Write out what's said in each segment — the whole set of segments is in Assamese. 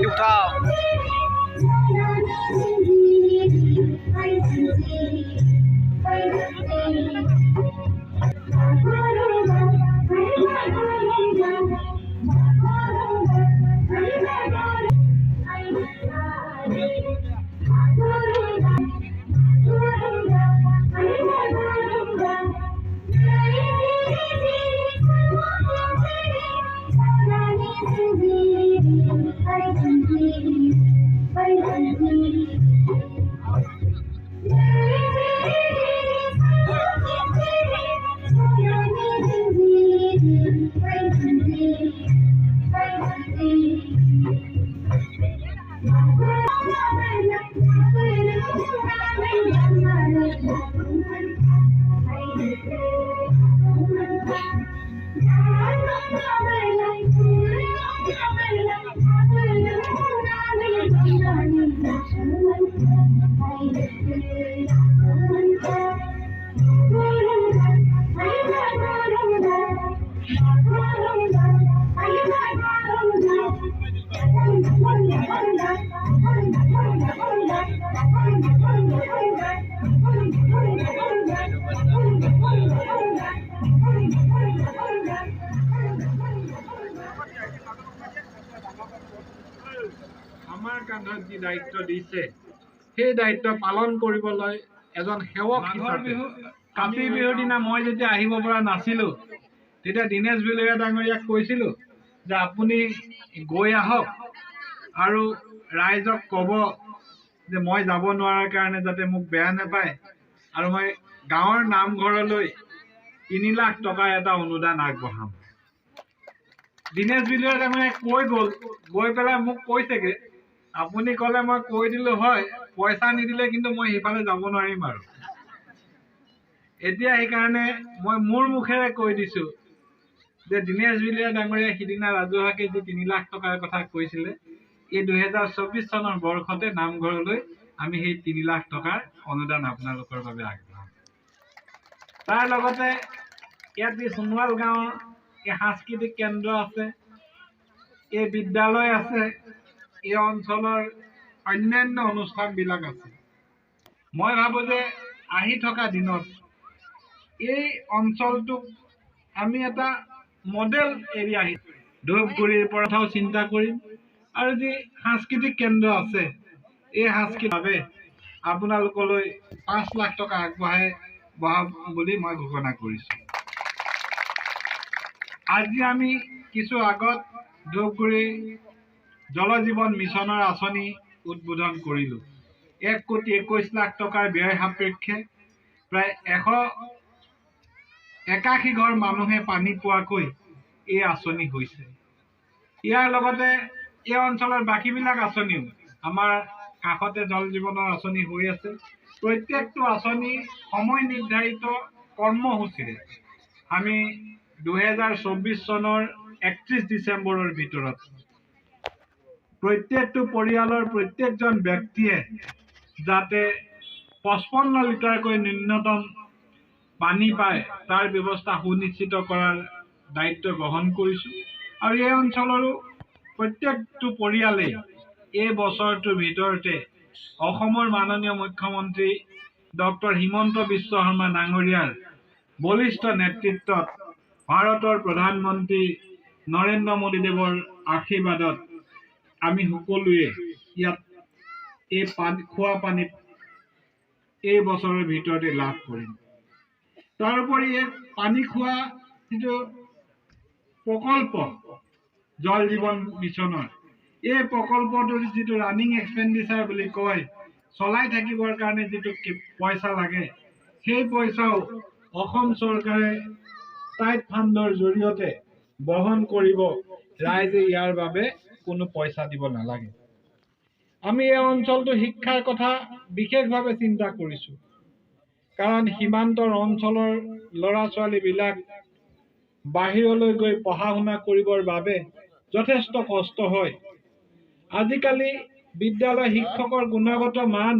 Đi uठाओ আমাৰ কান্ধত যি দায়িত্ব দিছে সেই দায়িত্ব পালন কৰিবলৈ এজন সেৱক হিচাপে কাতি বিহুৰ দিনা মই যেতিয়া আহিব পৰা নাছিলোঁ তেতিয়া দীনেশ বিলৰীয়া ডাঙৰীয়াক কৈছিলোঁ যে আপুনি গৈ আহক আৰু ৰাইজক ক'ব যে মই যাব নোৱাৰাৰ কাৰণে যাতে মোক বেয়া নাপায় আৰু মই গাঁৱৰ নামঘৰলৈ 3 লাখ টকাৰ এটা অনুদান আগবঢ়াম। দীনেশ বিলৰীয়া ডাঙৰীয়াই গৈ পেলাই মোক কৈছেগে আপুনি ক'লে মই কৈ দিলোঁ হয়, পইচা নিদিলে কিন্তু মই সিফালে যাব নোৱাৰিম আৰু। এতিয়া সেইকাৰণে মই মোৰ মুখেৰে কৈ দিছোঁ যে দীনেশ বিলৰীয়া ডাঙৰীয়াই সিদিনা ৰাজহুৱাকে যি 3 লাখ টকাৰ কথা কৈছিলে এই 2024 চনৰ বৰ্ষতে নামঘৰলৈ আমি সেই 3 লাখ টকাৰ অনুদান আপোনালোকৰ বাবে আগবঢ়াম। তাৰ লগতে ইয়াত যি সোণোৱাল গাঁৱৰ এই সাংস্কৃতিক কেন্দ্ৰ আছে, এই বিদ্যালয় আছে, এই অঞ্চলৰ অন্যান্য অনুষ্ঠানবিলাক আছে। মই ভাবোঁ যে আহি থকা দিনত এই অঞ্চলটোক আমি এটা মডেল এৰিয়া ধূপগুৰিৰ পৰাও চিন্তা কৰিম আৰু যি সাংস্কৃতিক কেন্দ্ৰ আছে এই সাংস্কৃতিক ভাৱে আপোনালোকলৈ 5 লাখ টকা আগবঢ়াম বুলি মই ঘোষণা কৰিছোঁ। আজি আমি কিছু আগত ধূপগুৰি জল জীৱন মিছনৰ আঁচনি উদ্বোধন কৰিলোঁ। 1,21 লাখ টকাৰ ব্যয় সাপেক্ষে প্ৰায় 181 ঘৰ মানুহে পানী পোৱাকৈ এই আঁচনি হৈছে। ইয়াৰ লগতে এই অঞ্চলৰ বাকীবিলাক আঁচনিও আমাৰ কাষতে জল জীৱনৰ আঁচনি হৈ আছে। প্ৰত্যেকটো আঁচনি সময় নিৰ্ধাৰিত কৰ্মসূচীৰে আমি 2024 চনৰ 31 ডিচেম্বৰৰ ভিতৰত প্ৰত্যেকটো পৰিয়ালৰ প্ৰত্যেকজন ব্যক্তিয়ে যাতে 55 লিটাৰকৈ ন্যূনতম পানী পায় তাৰ ব্যৱস্থা সুনিশ্চিত কৰাৰ দায়িত্ব গ্ৰহণ কৰিছোঁ। আৰু এই অঞ্চলৰো প্ৰত্যেকটো পৰিয়ালে এই বছৰটোৰ ভিতৰতে অসমৰ মাননীয় মুখ্যমন্ত্ৰী ডক্টৰ হিমন্ত বিশ্ব শৰ্মা ডাঙৰীয়াৰ বলিষ্ঠ নেতৃত্বত ভাৰতৰ প্ৰধানমন্ত্ৰী নৰেন্দ্ৰ মোদীদেৱৰ আশীৰ্বাদত আমি সকলোৱে ইয়াত এই খোৱা পানী এই বছৰৰ ভিতৰতে লাভ কৰিম। তাৰোপৰি এই পানী খোৱা যিটো প্ৰকল্প জল জীৱন মিছনৰ এই প্ৰকল্পটোৰ যিটো ৰানিং এক্সপেণ্ডিচাৰ বুলি কয়, চলাই থাকিবৰ কাৰণে যিটো পইচা লাগে সেই পইচাও অসম চৰকাৰে টাইট ফাণ্ডৰ জৰিয়তে বহন কৰিব। ৰাইজে ইয়াৰ বাবে কোনো পইচা দিব নালাগে। আমি এই অঞ্চলটো শিক্ষাৰ কথা বিশেষভাৱে চিন্তা কৰিছোঁ, কাৰণ সীমান্তৰ অঞ্চলৰ ল'ৰা ছোৱালীবিলাক বাহিৰলৈ গৈ পঢ়া শুনা কৰিবৰ বাবে যথেষ্ট কষ্ট হয়। আজিকালি বিদ্যালয় শিক্ষকৰ গুণগত মান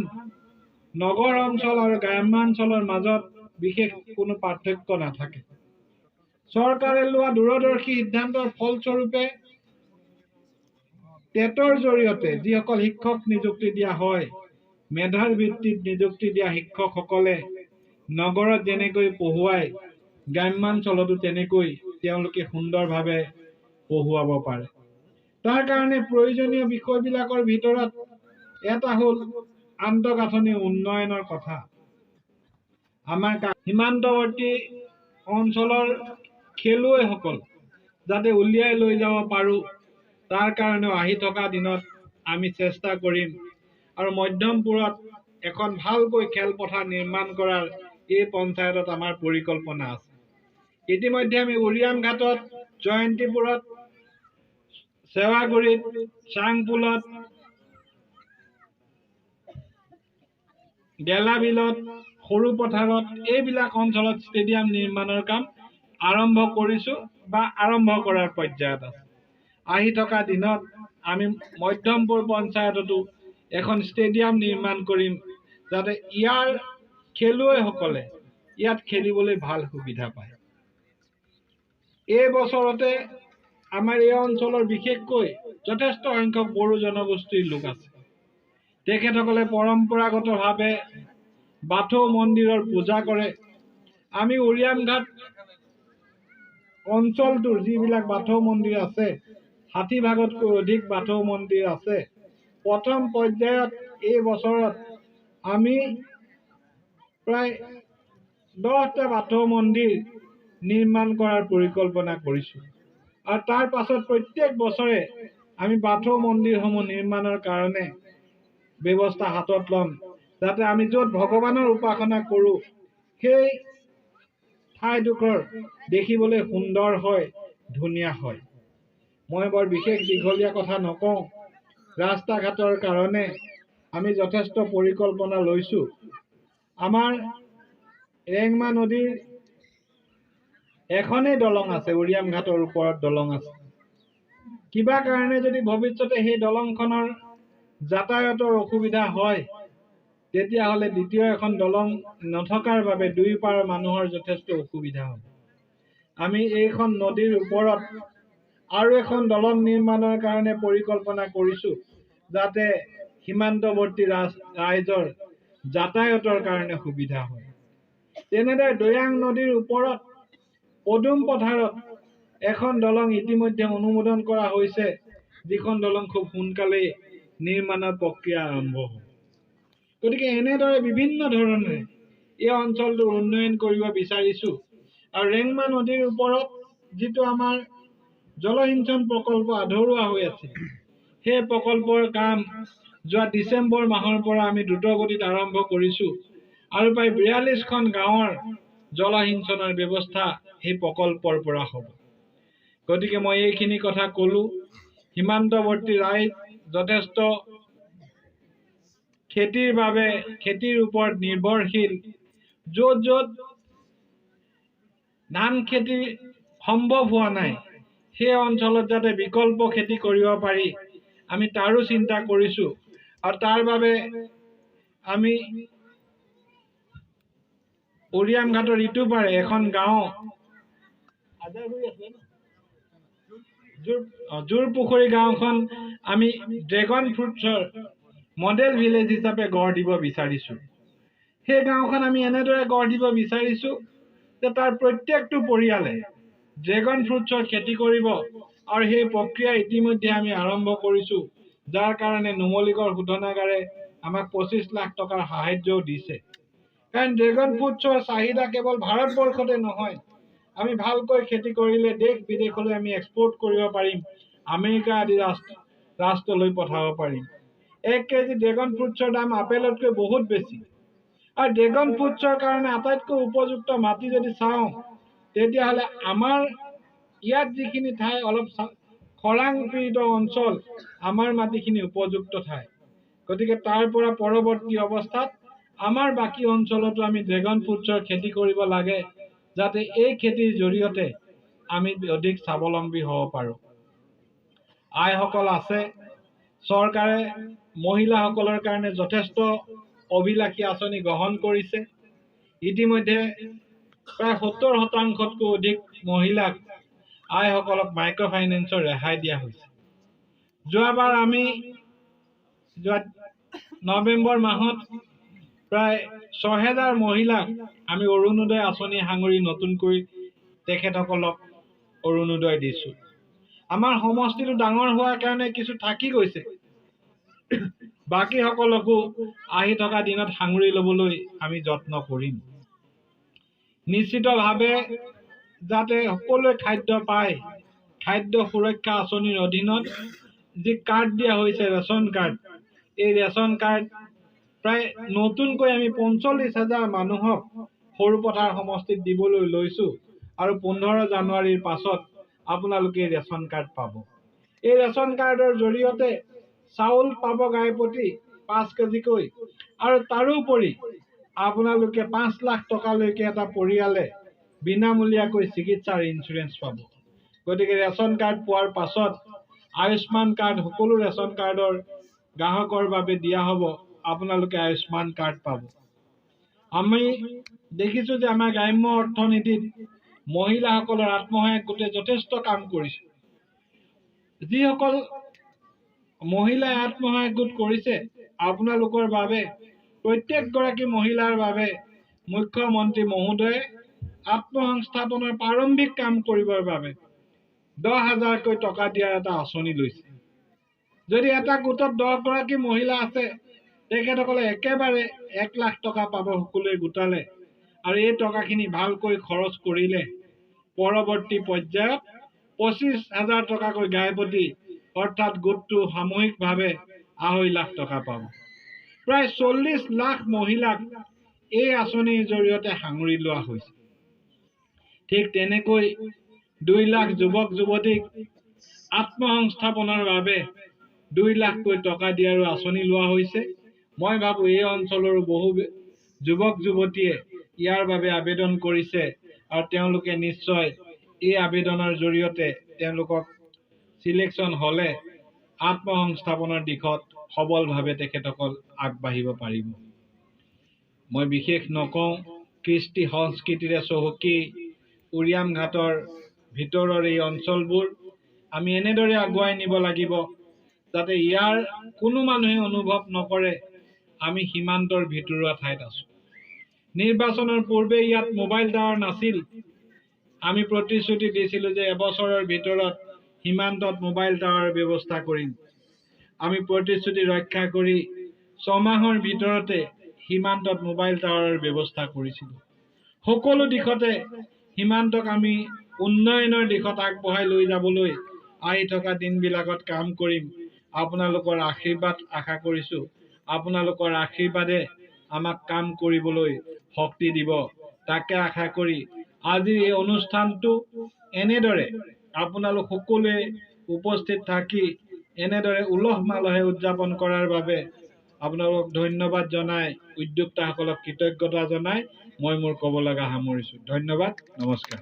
নগৰ অঞ্চল আৰু গ্ৰাম্যাঞ্চলৰ মাজত বিশেষ কোনো পাৰ্থক্য নাথাকে। চৰকাৰে লোৱা দূৰদৰ্শী সিদ্ধান্তৰ ফলস্বৰূপে টেটৰ জৰিয়তে যিসকল শিক্ষক নিযুক্তি দিয়া হয়, মেধাৰ ভিত্তিত নিযুক্তি দিয়া শিক্ষকসকলে নগৰত যেনেকৈ পঢ়ুৱাই গ্ৰাম্যাঞ্চলতো তেনেকৈ তেওঁলোকে সুন্দৰভাৱে পঢ়ুৱাব পাৰে। তাৰ কাৰণে প্ৰয়োজনীয় বিষয়বিলাকৰ ভিতৰত এটা হ'ল আন্তঃগাঁথনি উন্নয়নৰ কথা। আমাৰ সীমান্তৱৰ্তী অঞ্চলৰ খেলুৱৈসকল যাতে উলিয়াই লৈ যাব পাৰোঁ তাৰ কাৰণেও আহি থকা দিনত আমি চেষ্টা কৰিম আৰু মধ্যমপুৰত এখন ভালকৈ খেলপথাৰ নিৰ্মাণ কৰাৰ এই পঞ্চায়তত আমাৰ পৰিকল্পনা আছে। ইতিমধ্যে আমি উৰিয়াম ঘাটত, জয়ন্তীপুৰত, চেৱাগুৰিত, চাংপুলত, গেলাবিলত, সৰু পথাৰত এইবিলাক অঞ্চলত ষ্টেডিয়াম নিৰ্মাণৰ কাম আৰম্ভ কৰিছোঁ বা আৰম্ভ কৰাৰ পৰ্যায়ত আছে। আহি থকা দিনত আমি মধ্যমপুৰ পঞ্চায়ততো এখন ষ্টেডিয়াম নিৰ্মাণ কৰিম যাতে ইয়াৰ খেলুৱৈসকলে ইয়াত খেলিবলৈ ভাল সুবিধা পায়। এই বছৰতে আমাৰ এই অঞ্চলৰ বিশেষকৈ যথেষ্ট সংখ্যক বড়ো জনগোষ্ঠীৰ লোক আছে। তেখেতসকলে পৰম্পৰাগতভাৱে বাথৌ মন্দিৰৰ পূজা কৰে। আমি উৰিয়াম ঘাট অঞ্চলটোৰ যিবিলাক বাথৌ মন্দিৰ আছে 60 ভাগতকৈ অধিক বাথৌ মন্দিৰ আছে। প্ৰথম পৰ্যায়ত এই বছৰত আমি প্ৰায় 10টা বাথৌ মন্দিৰ নিৰ্মাণ কৰাৰ পৰিকল্পনা কৰিছোঁ আৰু তাৰ পাছত প্ৰত্যেক বছৰে আমি বাথৌ মন্দিৰসমূহ নিৰ্মাণৰ কাৰণে ব্যৱস্থা হাতত ল'ম, যাতে আমি য'ত ভগৱানৰ উপাসনা কৰোঁ সেই ঠাইডোখৰ দেখিবলৈ সুন্দৰ হয়, ধুনীয়া হয়। মই বৰ বিশেষ দীঘলীয়া কথা নকওঁ। ৰাস্তা ঘাটৰ কাৰণে আমি যথেষ্ট পৰিকল্পনা লৈছোঁ। আমাৰ ৰেংমা নদীৰ এখনেই দলং আছে, উৰিয়াম ঘাটৰ ওপৰত দলং আছে। কিবা কাৰণে যদি ভৱিষ্যতে সেই দলংখনৰ যাতায়াতৰ অসুবিধা হয়, তেতিয়াহ'লে দ্বিতীয় এখন দলং নথকাৰ বাবে দুয়োপাৰৰ মানুহৰ যথেষ্ট অসুবিধা হ'ব। আমি এইখন নদীৰ ওপৰত আৰু এখন দলং নিৰ্মাণৰ কাৰণে পৰিকল্পনা কৰিছোঁ, যাতে সীমান্তৱৰ্তী ৰাইজৰ যাতায়াতৰ কাৰণে সুবিধা হয়। তেনেদৰে দৈয়াং নদীৰ ওপৰত পদুম পথাৰত এখন দলং ইতিমধ্যে অনুমোদন কৰা হৈছে, যিখন দলং খুব সোনকালেই নিৰ্মাণৰ প্ৰক্ৰিয়া আৰম্ভ হ'ব। গতিকে এনেদৰে বিভিন্ন ধৰণে এই অঞ্চলটোৰ উন্নয়ন কৰিব বিচাৰিছোঁ। আৰু ৰেংমা নদীৰ ওপৰত যিটো আমাৰ জলসিঞ্চন প্ৰকল্প আধৰুৱা হৈ আছে, সেই প্ৰকল্পৰ কাম যোৱা ডিচেম্বৰ মাহৰ পৰা আমি দ্ৰুতগতিত আৰম্ভ কৰিছোঁ আৰু প্ৰায় 42খন গাঁৱৰ জলসিঞ্চনৰ ব্যৱস্থা সেই প্ৰকল্পৰ পৰা হ'ব। গতিকে মই এইখিনি কথা ক'লোঁ। সীমান্তৱৰ্তী ৰাইজ যথেষ্ট খেতিৰ ওপৰত নিৰ্ভৰশীল। য'ত য'ত ধান খেতি সম্ভৱ হোৱা নাই, সেই অঞ্চলত যাতে বিকল্প খেতি কৰিব পাৰি, আমি তাৰো চিন্তা কৰিছোঁ। আৰু তাৰ বাবে আমি উৰিয়াম ঘাটৰ ইটো পাৰে এখন গাঁও জোৰপুখুৰী গাঁওখন আমি ড্ৰেগন ফ্ৰুটছৰ মডেল ভিলেজ হিচাপে গঢ় দিব বিচাৰিছোঁ। সেই গাঁওখন আমি এনেদৰে গঢ় দিব বিচাৰিছোঁ যে তাৰ প্ৰত্যেকটো পৰিয়ালে ড্ৰেগন ফ্ৰুটছৰ খেতি কৰিব, আৰু সেই প্ৰক্ৰিয়া ইতিমধ্যে আমি আৰম্ভ কৰিছোঁ, যাৰ কাৰণে নুমলীগড় শোধনাগাৰে আমাক 25 লাখ টকাৰ সাহায্যও দিছে। কাৰণ ড্ৰেগন ফ্ৰুটছৰ চাহিদা কেৱল ভাৰতবৰ্ষতে নহয়, আমি ভালকৈ খেতি কৰিলে দেশ বিদেশলৈ আমি এক্সপৰ্ট কৰিব পাৰিম, আমেৰিকা আদি ৰাষ্ট্ৰলৈ পঠাব পাৰিম। 1 কেজি ড্ৰেগন ফ্ৰুটছৰ দাম আপেলতকৈ বহুত বেছি। আৰু ড্ৰেগন ফ্ৰুটছৰ কাৰণে আটাইতকৈ উপযুক্ত মাটি যদি চাওঁ, তেতিয়াহ'লে আমাৰ ইয়াত যিখিনি ঠাই অলপ খৰাং পীড়িত অঞ্চল, আমাৰ মাটিখিনি উপযুক্ত ঠাই। গতিকে তাৰ পৰা পৰৱৰ্তী অৱস্থাত আমাৰ বাকী অঞ্চলতো আমি ড্ৰেগন ফ্ৰুটছৰ খেতি কৰিব লাগে, যাতে এই খেতিৰ জৰিয়তে আমি অধিক স্বাৱলম্বী হ'ব পাৰোঁ। আইসকল আছে, চৰকাৰে মহিলাসকলৰ কাৰণে যথেষ্ট অভিলাষী আঁচনি গ্ৰহণ কৰিছে। ইতিমধ্যে প্ৰায় 70% অধিক মহিলাক আইসকলক মাইক্ৰ' ফাইনেন্সৰ ৰেহাই দিয়া হৈছে। যোৱাবাৰ আমি নৱেম্বৰ মাহত প্ৰায় 6000 মহিলাক আমি অৰুণোদয় আঁচনি সাঙুৰি নতুনকৈ তেখেতসকলক অৰুণোদয় দিছোঁ। আমাৰ সমষ্টিটো ডাঙৰ হোৱাৰ কাৰণে কিছু থাকি গৈছে, বাকী সকলকো আহি থকা দিনত সাঙুৰি ল'বলৈ আমি যত্ন কৰিম। নিশ্চিতভাৱে যাতে সকলোৱে খাদ্য পায়, খাদ্য সুৰক্ষা আঁচনিৰ অধীনত যি কাৰ্ড দিয়া হৈছে, ৰেচন কাৰ্ড, এই ৰেচন কাৰ্ড প্ৰায় নতুনকৈ আমি 45,000 মানুহক সৰুপথাৰ সমষ্টিত দিবলৈ লৈছোঁ, আৰু 15 জানুৱাৰীৰ পাছত আপোনালোকে ৰেচন কাৰ্ড পাব। এই ৰেচন কাৰ্ডৰ জৰিয়তে চাউল পাব গাই প্ৰতি 5 কেজিকৈ, আৰু তাৰোপৰি আপোনালোকে 5 লাখ টকালৈকে এটা পৰিয়ালে বিনামূলীয়াকৈ চিকিৎসাৰ ইঞ্চুৰেঞ্চ পাব। গতিকে ৰেচন কাৰ্ড পোৱাৰ পাছত আয়ুষ্মান কাৰ্ড সকলো ৰেচন কাৰ্ডৰ গ্ৰাহকৰ বাবে দিয়া হ'ব, আপোনালোকে আয়ুষ্মান কাৰ্ড পাব। আমি দেখিছোঁ যে আমাৰ গ্ৰাম্য অৰ্থনীতিত মহিলাসকলৰ আত্মসহায়ক গোটে যথেষ্ট কাম কৰিছে। যিসকল মহিলাই আত্মসহায়ক গোট কৰিছে, আপোনালোকৰ বাবে, প্ৰত্যেকগৰাকী মহিলাৰ বাবে মুখ্যমন্ত্ৰী মহোদয়ে আত্মসংস্থাপনৰ প্ৰাৰম্ভিক কাম কৰিবৰ বাবে 10,000কৈ টকা দিয়াৰ এটা আঁচনি লৈছে। যদি এটা গোটত 10গৰাকী মহিলা আছে, তেখেতসকলে একেবাৰে 1 লাখ টকা পাব সকলোৱে গোটালে, আৰু এই টকাখিনি ভালকৈ খৰচ কৰিলে পৰৱৰ্তী পৰ্যায়ত 25,000 টকাকৈ গাইপতি, অৰ্থাৎ গোটটো সামূহিকভাৱে 2.5 লাখ টকা পাব। প্ৰায় 40 লাখ মহিলাক এই আঁচনিৰ জৰিয়তে সাঙুৰি লোৱা হৈছে। ঠিক তেনেকৈ 2 লাখ যুৱক যুৱতীক আত্মসংস্থাপনৰ বাবে 2 লাখকৈ টকা দিয়াৰো আঁচনি লোৱা হৈছে। মই ভাবো এই অঞ্চলৰ বহু যুৱক যুৱতীয়ে ইয়াৰ বাবে আবেদন কৰিছে, আৰু তেওঁলোকে নিশ্চয় এই আবেদনৰ জৰিয়তে তেওঁলোকক সিলেকশ্যন হলে আত্মসংস্থাপনৰ দিশত সবলভাৱে তেখেতসকল আগবাঢ়িব পাৰিব। মই বিশেষ নকওঁ, কৃষ্টি সংস্কৃতিৰে চহকী উৰিয়াম ঘাটৰ ভিতৰৰ এই অঞ্চলবোৰ আমি এনেদৰে আগুৱাই নিব লাগিব যাতে ইয়াৰ কোনো মানুহে অনুভৱ নকৰে আমি সীমান্তৰ ভিতৰুৱা ঠাইত আছো। নিৰ্বাচনৰ পূৰ্বে ইয়াত মোবাইল টাৱাৰ নাছিল। আমি প্ৰতিশ্ৰুতি দিছিলো যে এবছৰৰ ভিতৰত সীমান্তত মোবাইল টাৱাৰৰ ব্যৱস্থা কৰিম। আমি প্ৰতিশ্ৰুতি ৰক্ষা কৰি 6 মাহৰ ভিতৰতে সীমান্তত মোবাইল টাৱাৰৰ ব্যৱস্থা কৰিছিলো। সকলো দিশতে সীমান্তক আমি উন্নয়নৰ দিশত আগবঢ়াই লৈ যাবলৈ আহি থকা দিনবিলাকত কাম কৰিম। আপোনালোকৰ আশীৰ্বাদ আশা কৰিছো। আপোনালোকৰ আশীৰ্বাদে আমাক কাম কৰিবলৈ শক্তি দিব। তাকে আশা কৰি আজিৰ এই অনুষ্ঠানটো এনেদৰে আপোনালোক সকলোৱে উপস্থিত থাকি এনেদৰে উলহ মালহে উদযাপন কৰাৰ বাবে আপোনালোকক ধন্যবাদ জনাই, উদ্যোক্তাসকলক কৃতজ্ঞতা জনাই মই মোৰ ক'ব লগা সামৰিছো। ধন্যবাদ, নমস্কাৰ।